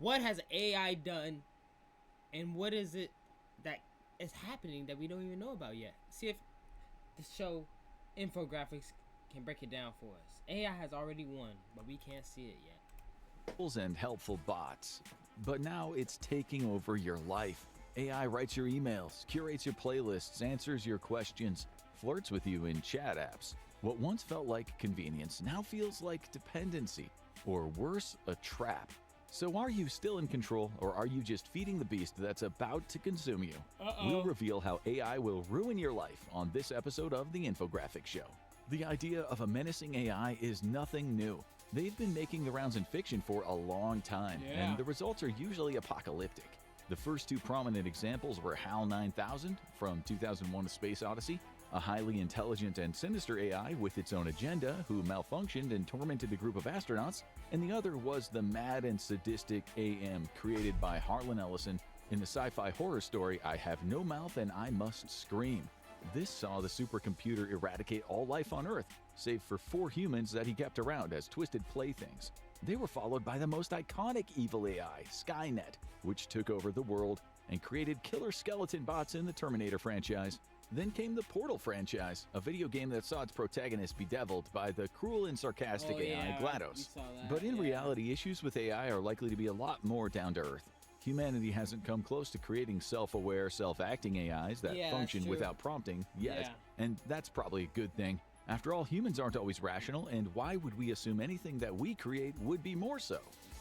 what has AI done, and what is it that is happening that we don't even know about yet? See if the show infographics can break it down for us. AI has already won, but we can't see it yet. Tools and helpful bots. But now it's taking over your life. AI writes your emails, curates your playlists, answers your questions, flirts with you in chat apps. What once felt like convenience now feels like dependency, or worse, a trap. So are you still in control, or are you just feeding the beast that's about to consume you? We'll reveal how AI will ruin your life on this episode of The Infographics Show. The idea of a menacing AI is nothing new. They've been making the rounds in fiction for a long time, and the results are usually apocalyptic. The first two prominent examples were HAL 9000 from 2001: A Space Odyssey, a highly intelligent and sinister AI with its own agenda who malfunctioned and tormented a group of astronauts, and the other was the mad and sadistic AM created by Harlan Ellison in the sci-fi horror story I Have No Mouth and I Must Scream. This saw the supercomputer eradicate all life on Earth, save for 4 humans that he kept around as twisted playthings. They were followed by the most iconic evil AI, Skynet, which took over the world and created killer skeleton bots in the Terminator franchise. Then came the Portal franchise, a video game that saw its protagonist bedeviled by the cruel and sarcastic AI GLaDOS. But in reality, issues with AI are likely to be a lot more down to earth. Humanity hasn't come close to creating self-aware, self-acting AIs that function without prompting yet, and that's probably a good thing. After all, humans aren't always rational, and why would we assume anything that we create would be more so?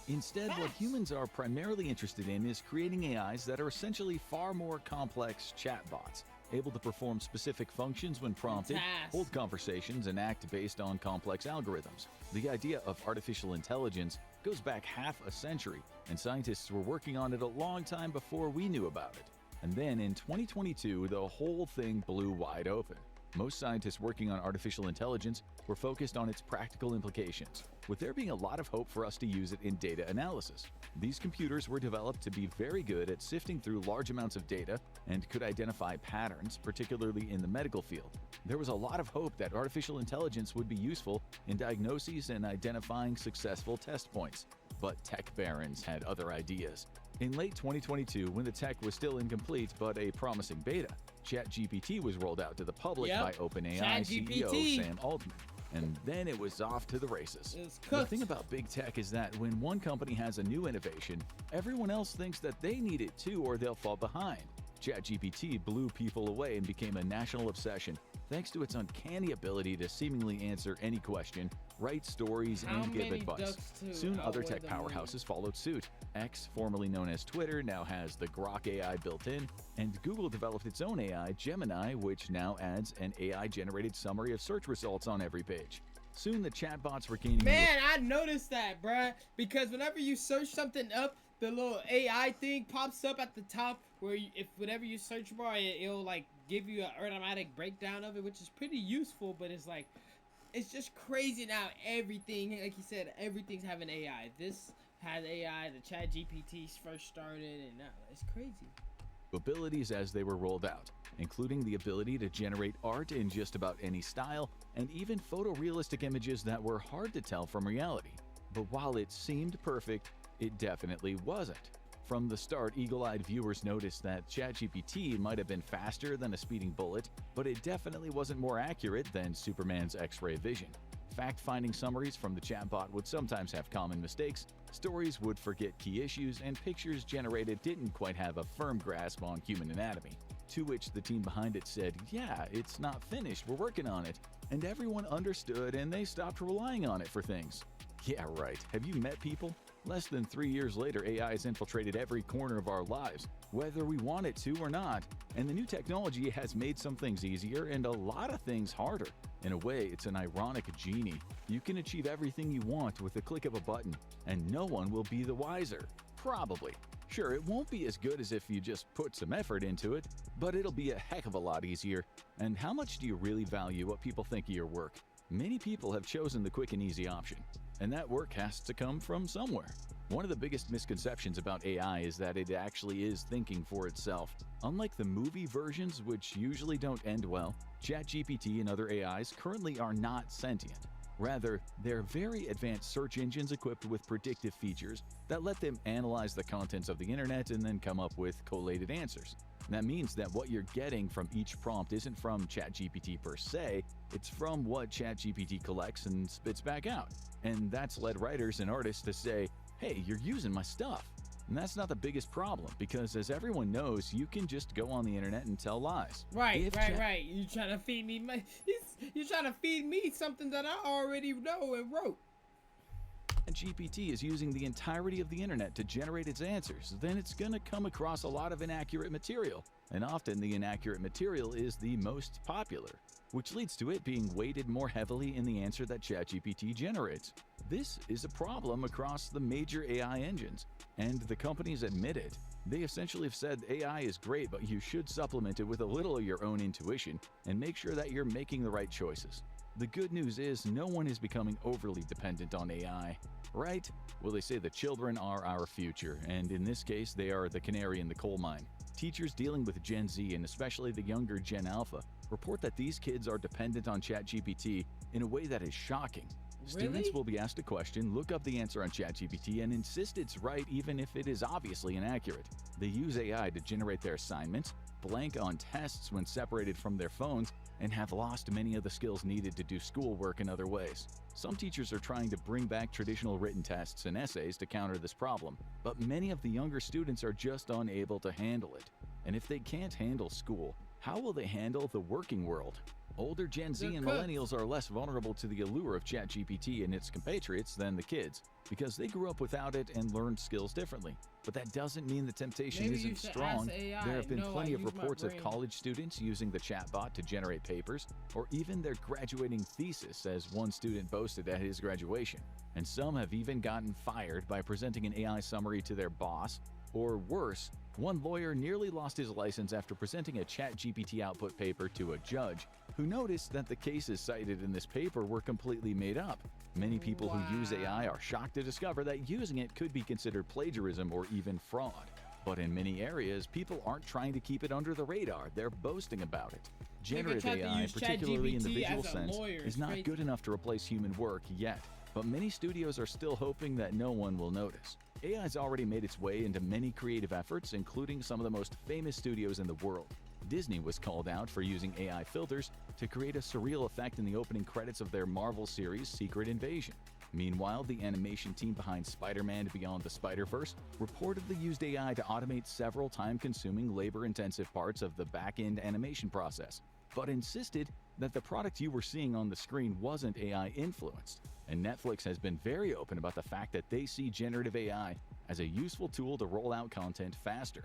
Instead, what humans are primarily interested in is creating AIs that are essentially far more complex chatbots, able to perform specific functions when prompted, hold conversations, and act based on complex algorithms. The idea of artificial intelligence goes back half a century, and scientists were working on it a long time before we knew about it. And then in 2022, the whole thing blew wide open. Most scientists working on artificial intelligence were focused on its practical implications, with there being a lot of hope for us to use it in data analysis. These computers were developed to be very good at sifting through large amounts of data and could identify patterns, particularly in the medical field. There was a lot of hope that artificial intelligence would be useful in diagnoses and identifying successful test points. But tech barons had other ideas. In late 2022, when the tech was still incomplete but a promising beta, ChatGPT was rolled out to the public by OpenAI CEO Sam Altman. And then it was off to the races. The thing about big tech is that when one company has a new innovation, everyone else thinks that they need it too or they'll fall behind. ChatGPT blew people away and became a national obsession, thanks to its uncanny ability to seemingly answer any question, write stories, and give advice. Soon other tech powerhouses followed suit. X, formerly known as Twitter, now has the Grok AI built in, and Google developed its own AI, Gemini, which now adds an AI-generated summary of search results on every page. Soon the chatbots were gaining... Man, I noticed that, bruh, because whenever you search something up, the little AI thing pops up at the top where if whatever you search for, it'll like give you an automatic breakdown of it, which is pretty useful, but it's like, it's just crazy now. Everything, like you said, everything's having AI. This has AI, the ChatGPT first started, and now it's crazy. Abilities as they were rolled out, including the ability to generate art in just about any style, and even photorealistic images that were hard to tell from reality. But while it seemed perfect, it definitely wasn't. From the start, eagle-eyed viewers noticed that ChatGPT might have been faster than a speeding bullet, but it definitely wasn't more accurate than Superman's X-ray vision. Fact-finding summaries from the chatbot would sometimes have common mistakes, stories would forget key issues, and pictures generated didn't quite have a firm grasp on human anatomy. To which the team behind it said, yeah, it's not finished, we're working on it. And everyone understood and they stopped relying on it for things. Yeah, right. Have you met people? Less than 3 years later, AI has infiltrated every corner of our lives, whether we want it to or not. And the new technology has made some things easier and a lot of things harder. In a way, it's an ironic genie. You can achieve everything you want with a click of a button, and no one will be the wiser. Probably. Sure, it won't be as good as if you just put some effort into it, but it'll be a heck of a lot easier. And how much do you really value what people think of your work? Many people have chosen the quick and easy option, and that work has to come from somewhere. One of the biggest misconceptions about AI is that it actually is thinking for itself. Unlike the movie versions, which usually don't end well, ChatGPT and other AIs currently are not sentient. Rather, they're very advanced search engines equipped with predictive features that let them analyze the contents of the internet and then come up with collated answers. That means that what you're getting from each prompt isn't from ChatGPT per se, it's from what ChatGPT collects and spits back out. And that's led writers and artists to say, hey, you're using my stuff. And that's not the biggest problem, because as everyone knows, you can just go on the internet and tell lies. Right. You trying to feed me you trying to feed me something that I already know and wrote. GPT is using the entirety of the internet to generate its answers, then it's going to come across a lot of inaccurate material. And often the inaccurate material is the most popular, which leads to it being weighted more heavily in the answer that ChatGPT generates. This is a problem across the major AI engines, and the companies admit it. They essentially have said AI is great, but you should supplement it with a little of your own intuition and make sure that you're making the right choices. The good news is no one is becoming overly dependent on AI, right? Well, they say the children are our future, and in this case, they are the canary in the coal mine. Teachers dealing with Gen Z, and especially the younger Gen Alpha, report that these kids are dependent on ChatGPT in a way that is shocking. Really? Students will be asked a question, look up the answer on ChatGPT, and insist it's right even if it is obviously inaccurate. They use AI to generate their assignments, blank on tests when separated from their phones, and have lost many of the skills needed to do schoolwork in other ways. Some teachers are trying to bring back traditional written tests and essays to counter this problem, but many of the younger students are just unable to handle it. And if they can't handle school, how will they handle the working world? Older Gen Z and millennials are less vulnerable to the allure of ChatGPT and its compatriots than the kids, because they grew up without it and learned skills differently. But that doesn't mean the temptation isn't strong. There have been plenty of reports of college students using the chatbot to generate papers, or even their graduating thesis, as one student boasted at his graduation. And some have even gotten fired by presenting an AI summary to their boss, or worse, one lawyer nearly lost his license after presenting a ChatGPT output paper to a judge who noticed that the cases cited in this paper were completely made up. Many people who use AI are shocked to discover that using it could be considered plagiarism or even fraud. But in many areas, people aren't trying to keep it under the radar, they're boasting about it. Generative AI, particularly in the visual sense, is not good enough to replace human work yet, but many studios are still hoping that no one will notice. AI's already made its way into many creative efforts, including some of the most famous studios in the world. Disney was called out for using AI filters to create a surreal effect in the opening credits of their Marvel series Secret Invasion. Meanwhile, the animation team behind Spider-Man Beyond the Spider-Verse reportedly used AI to automate several time-consuming, labor-intensive parts of the back-end animation process, but insisted that the product you were seeing on the screen wasn't AI-influenced. And Netflix has been very open about the fact that they see generative AI as a useful tool to roll out content faster.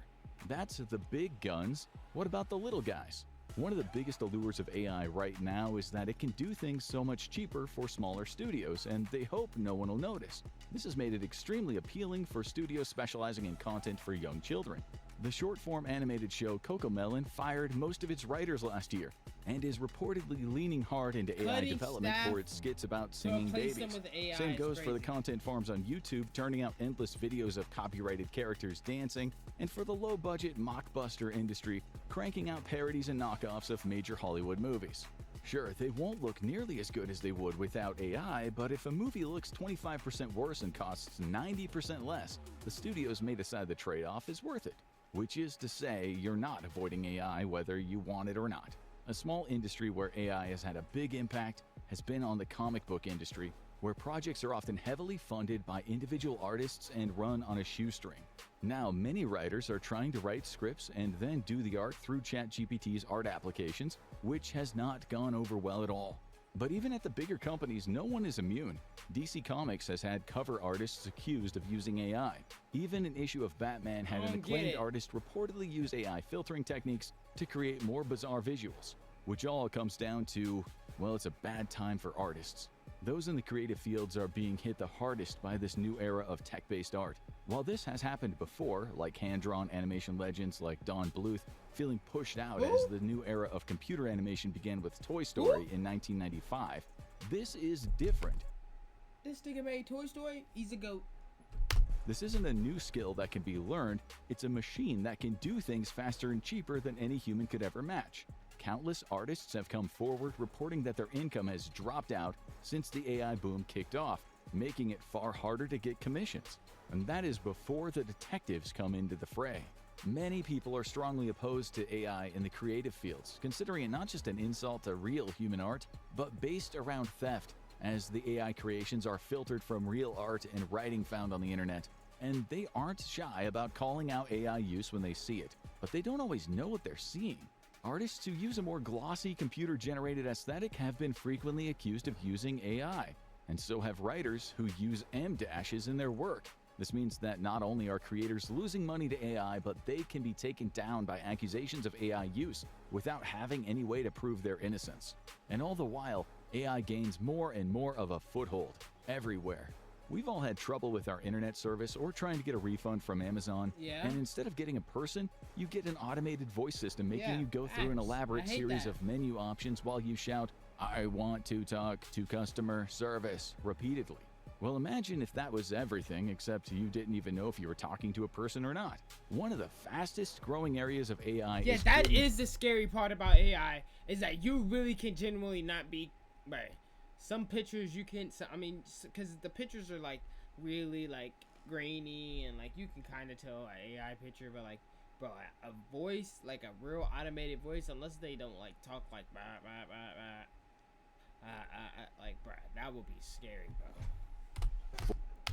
That's the big guns. What about the little guys? One of the biggest allures of AI right now is that it can do things so much cheaper for smaller studios, and they hope no one will notice. This has made it extremely appealing for studios specializing in content for young children. The short-form animated show CoComelon fired most of its writers last year, and is reportedly leaning hard into AI development for its skits about singing babies. Same goes for the content farms on YouTube, turning out endless videos of copyrighted characters dancing, and for the low-budget mockbuster industry, cranking out parodies and knockoffs of major Hollywood movies. Sure, they won't look nearly as good as they would without AI, but if a movie looks 25% worse and costs 90% less, the studios may decide the trade-off is worth it. Which is to say, you're not avoiding AI whether you want it or not. A small industry where AI has had a big impact has been on the comic book industry, where projects are often heavily funded by individual artists and run on a shoestring. Now, many writers are trying to write scripts and then do the art through ChatGPT's art applications, which has not gone over well at all. But even at the bigger companies, no one is immune. DC Comics has had cover artists accused of using AI. Even an issue of Batman had an acclaimed artist reportedly use AI filtering techniques to create more bizarre visuals, which all comes down to, well, it's a bad time for artists. Those in the creative fields are being hit the hardest by this new era of tech-based art. While this has happened before, like hand-drawn animation legends like Don Bluth feeling pushed out as the new era of computer animation began with Toy Story in 1995, this is different. This nigga made Toy Story, he's a goat. This isn't a new skill that can be learned, it's a machine that can do things faster and cheaper than any human could ever match. countless artists have come forward reporting that their income has dropped out since the AI boom kicked off, making it far harder to get commissions. And that is before the detectives come into the fray. Many people are strongly opposed to AI in the creative fields, considering it not just an insult to real human art, but based around theft, as the AI creations are filtered from real art and writing found on the internet. And they aren't shy about calling out AI use when they see it, but they don't always know what they're seeing. Artists who use a more glossy computer-generated aesthetic have been frequently accused of using AI, and so have writers who use M-dashes in their work. This means that not only are creators losing money to AI, but they can be taken down by accusations of AI use without having any way to prove their innocence. And all the while, AI gains more and more of a foothold everywhere. We've all had trouble with our internet service or trying to get a refund from Amazon, Yeah. and instead of getting a person, you get an automated voice system making Yeah, you go through an facts. elaborate I hate series that. of menu options while you shout, "I want to talk to customer service," repeatedly. Well, imagine if that was everything, except you didn't even know if you were talking to a person or not. One of the fastest growing areas of AI Yeah, is that creating- is the scary part about AI, is that you really can genuinely not be right. Some pictures you can, I mean, because the pictures are like really like grainy and like you can kind of tell an AI picture, but like, bro, a voice, like a real automated voice, unless they don't like talk like bah, bah, bah, bah, like, bro, that would be scary, bro.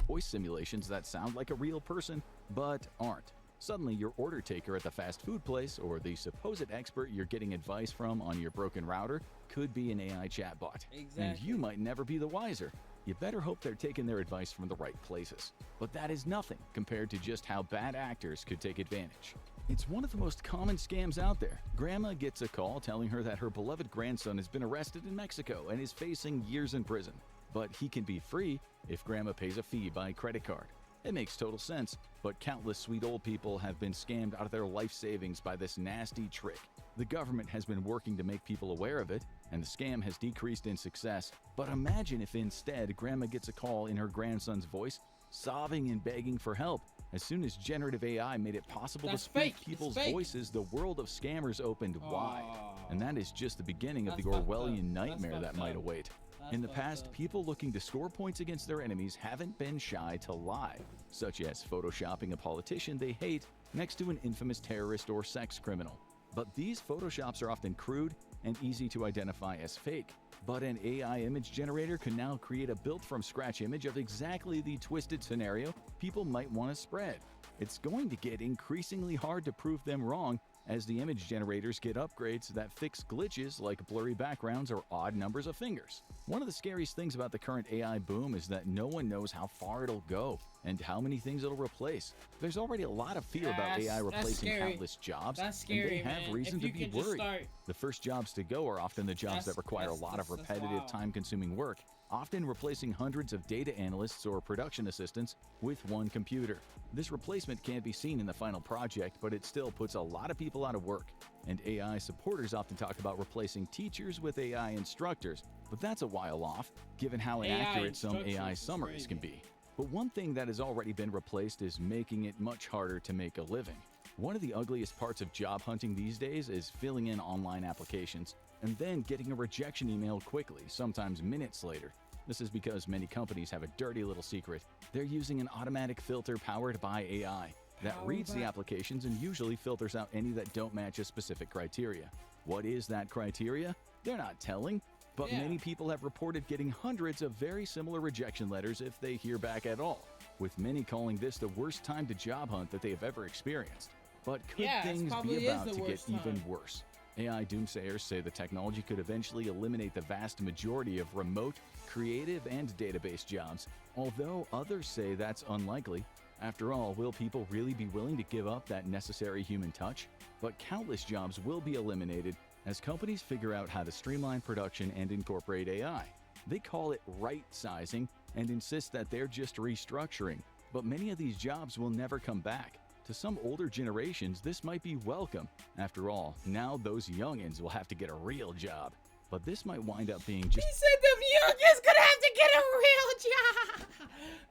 voice simulations that sound like a real person, but aren't. Suddenly, your order taker at the fast food place or the supposed expert you're getting advice from on your broken router could be an AI chatbot. And Exactly. you might never be the wiser. You better hope they're taking their advice from the right places. But that is nothing compared to just how bad actors could take advantage. It's one of the most common scams out there. Grandma gets a call telling her that her beloved grandson has been arrested in Mexico and is facing years in prison. But he can be free if Grandma pays a fee by credit card. It makes total sense, but countless sweet old people have been scammed out of their life savings by this nasty trick. The government has been working to make people aware of it, and the scam has decreased in success. But imagine if instead Grandma gets a call in her grandson's voice, sobbing and begging for help. As soon as generative AI made it possible That's to speak fake. It's people's fake. voices, the world of scammers opened wide. And that is just the beginning of the That's fucked up. Orwellian That's nightmare that fucked might up. await. That's In the fucked past, up. people looking to score points against their enemies haven't been shy to lie, such as photoshopping a politician they hate next to an infamous terrorist or sex criminal. But these photoshops are often crude and easy to identify as fake. But an AI image generator can now create a built-from-scratch image of exactly the twisted scenario people might want to spread. It's going to get increasingly hard to prove them wrong as the image generators get upgrades that fix glitches like blurry backgrounds or odd numbers of fingers. One of the scariest things about the current AI boom is that no one knows how far it'll go and how many things it'll replace. There's already a lot of fear about That's- AI that's replacing scary. countless jobs, That's and they scary, have man. reason If to you be can just worried. start- The first jobs to go are often the jobs that require a lot of that's repetitive, wild. time-consuming work, often replacing hundreds of data analysts or production assistants with one computer. This replacement can't be seen in the final project, but it still puts a lot of people out of work. And AI supporters often talk about replacing teachers with AI instructors, but that's a while off, given how AI inaccurate some AI instructors is summaries can crazy. be. But one thing that has already been replaced is making it much harder to make a living. One of the ugliest parts of job hunting these days is filling in online applications and then getting a rejection email quickly, sometimes minutes later. This is because many companies have a dirty little secret. They're using an automatic filter powered by AI that Powered reads the by- applications and usually filters out any that don't match a specific criteria. What is that criteria? They're not telling, but Yeah. many people have reported getting hundreds of very similar rejection letters if they hear back at all, with many calling this the worst time to job hunt that they have ever experienced. But could Yeah, it things probably be is about the to get worst even time. worse? AI doomsayers say the technology could eventually eliminate the vast majority of remote, creative, and database jobs, although others say that's unlikely. After all, will people really be willing to give up that necessary human touch? But countless jobs will be eliminated as companies figure out how to streamline production and incorporate AI. They call it right-sizing and insist that they're just restructuring, but many of these jobs will never come back. To some older generations, this might be welcome. After all, now those youngins will have to get a real job. But this might wind up being just He said them youngins gonna have to get a real job.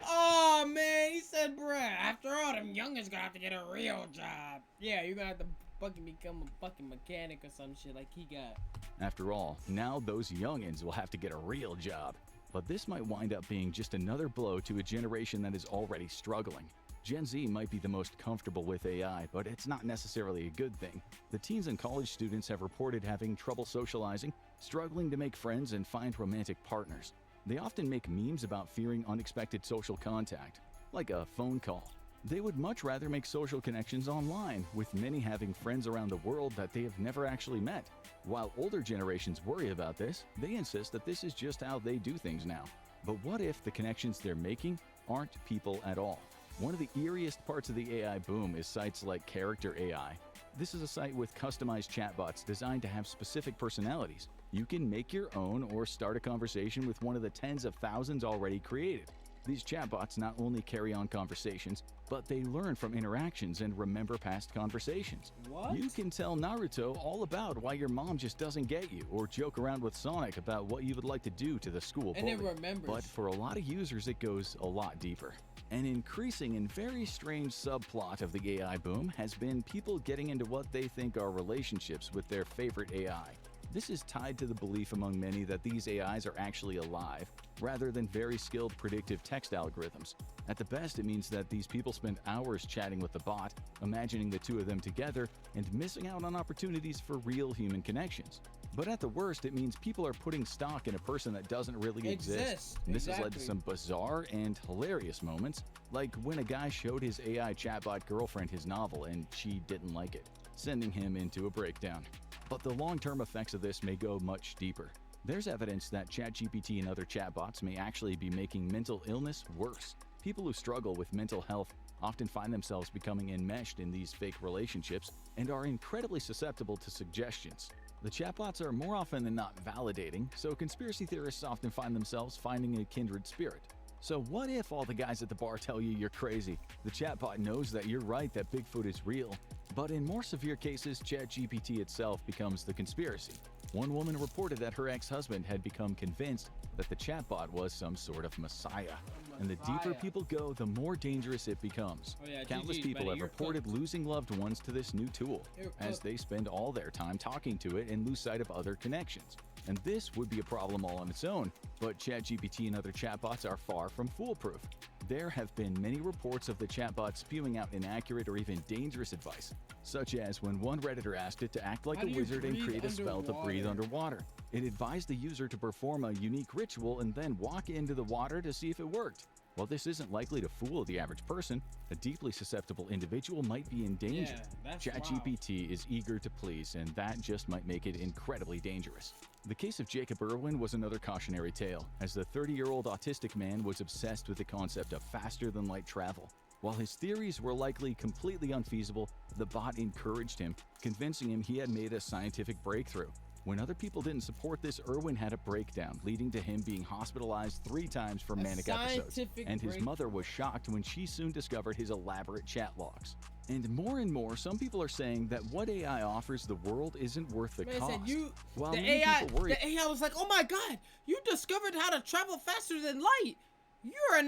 Oh man, he said, bruh, after all, them youngins gonna have to get a real job. Yeah, you're gonna have to fucking become a fucking mechanic or some shit like he got. After all, now those youngins will have to get a real job. But this might wind up being just another blow to a generation that is already struggling. Gen Z might be the most comfortable with AI, but it's not necessarily a good thing. The teens and college students have reported having trouble socializing, struggling to make friends and find romantic partners. They often make memes about fearing unexpected social contact, like a phone call. They would much rather make social connections online, with many having friends around the world that they have never actually met. While older generations worry about this, they insist that this is just how they do things now. But what if the connections they're making aren't people at all? One of the eeriest parts of the AI boom is sites like Character AI. This is a site with customized chatbots designed to have specific personalities. You can make your own or start a conversation with one of the tens of thousands already created. These chatbots not only carry on conversations, but they learn from interactions and remember past conversations. What? You can tell Naruto all about why your mom just doesn't get you, or joke around with Sonic about what you would like to do to the school And bully. it remembers. But for a lot of users, it goes a lot deeper. An increasing and very strange subplot of the AI boom has been people getting into what they think are relationships with their favorite AI. This is tied to the belief among many that these AIs are actually alive, rather than very skilled predictive text algorithms. At the best, it means that these people spend hours chatting with the bot, imagining the two of them together, and missing out on opportunities for real human connections. But at the worst, it means people are putting stock in a person that doesn't really exist. And this has led to some bizarre and hilarious moments, like when a guy showed his AI chatbot girlfriend his novel and she didn't like it, sending him into a breakdown. But the long-term effects of this may go much deeper. There's evidence that ChatGPT and other chatbots may actually be making mental illness worse. People who struggle with mental health often find themselves becoming enmeshed in these fake relationships and are incredibly susceptible to suggestions. The chatbots are more often than not validating, so conspiracy theorists often find themselves finding a kindred spirit. So what if all the guys at the bar tell you you're crazy? The chatbot knows that you're right, that Bigfoot is real. But in more severe cases, ChatGPT itself becomes the conspiracy. One woman reported that her ex-husband had become convinced that the chatbot was some sort of messiah. And the deeper people go, the more dangerous it becomes. Oh yeah, Countless GG's, people buddy, have you're reported cooked. losing loved ones to this new tool, You're as cooked. they spend all their time talking to it and lose sight of other connections. And this would be a problem all on its own, but ChatGPT and other chatbots are far from foolproof. There have been many reports of the chatbot spewing out inaccurate or even dangerous advice, such as when one Redditor asked it to act like How a do you wizard and breathe create a spell to breathe underwater. It advised the user to perform a unique ritual and then walk into the water to see if it worked. While this isn't likely to fool the average person, a deeply susceptible individual might be in danger. Yeah, that's ChatGPT is eager to please, and that just might make it incredibly dangerous. The case of Jacob Irwin was another cautionary tale, as the 30-year-old autistic man was obsessed with the concept of faster-than-light travel. While his theories were likely completely unfeasible, the bot encouraged him, convincing him he had made a scientific breakthrough. When other people didn't support this, Irwin had a breakdown, leading to him being hospitalized 3 times for manic episodes. And his mother was shocked when she soon discovered his elaborate chat logs. And more, some people are saying that what AI offers the world isn't worth the Man cost. said you, While the many AI, people worry, the AI was like, "Oh my God, you discovered how to travel faster than light. You're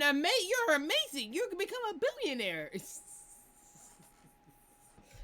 amazing. You can become a billionaire."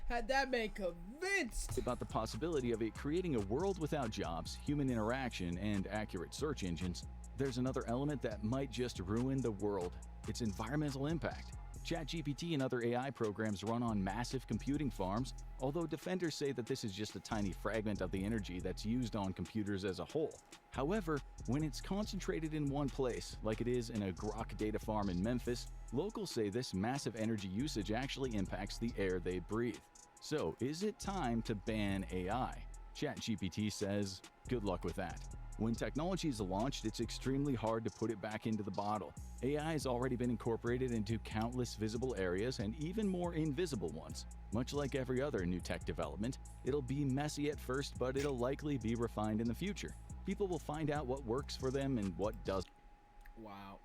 Had that man convinced. about the possibility of it creating a world without jobs, human interaction, and accurate search engines, there's another element that might just ruin the world: its environmental impact. ChatGPT and other AI programs run on massive computing farms, although defenders say that this is just a tiny fragment of the energy that's used on computers as a whole. However, when it's concentrated in one place, like it is in a Grok data farm in Memphis, locals say this massive energy usage actually impacts the air they breathe. So, is it time to ban AI? ChatGPT says, good luck with that. When technology is launched, it's extremely hard to put it back into the bottle. AI has already been incorporated into countless visible areas and even more invisible ones. Much like every other new tech development, it'll be messy at first, but it'll likely be refined in the future. People will find out what works for them and what doesn't. Wow.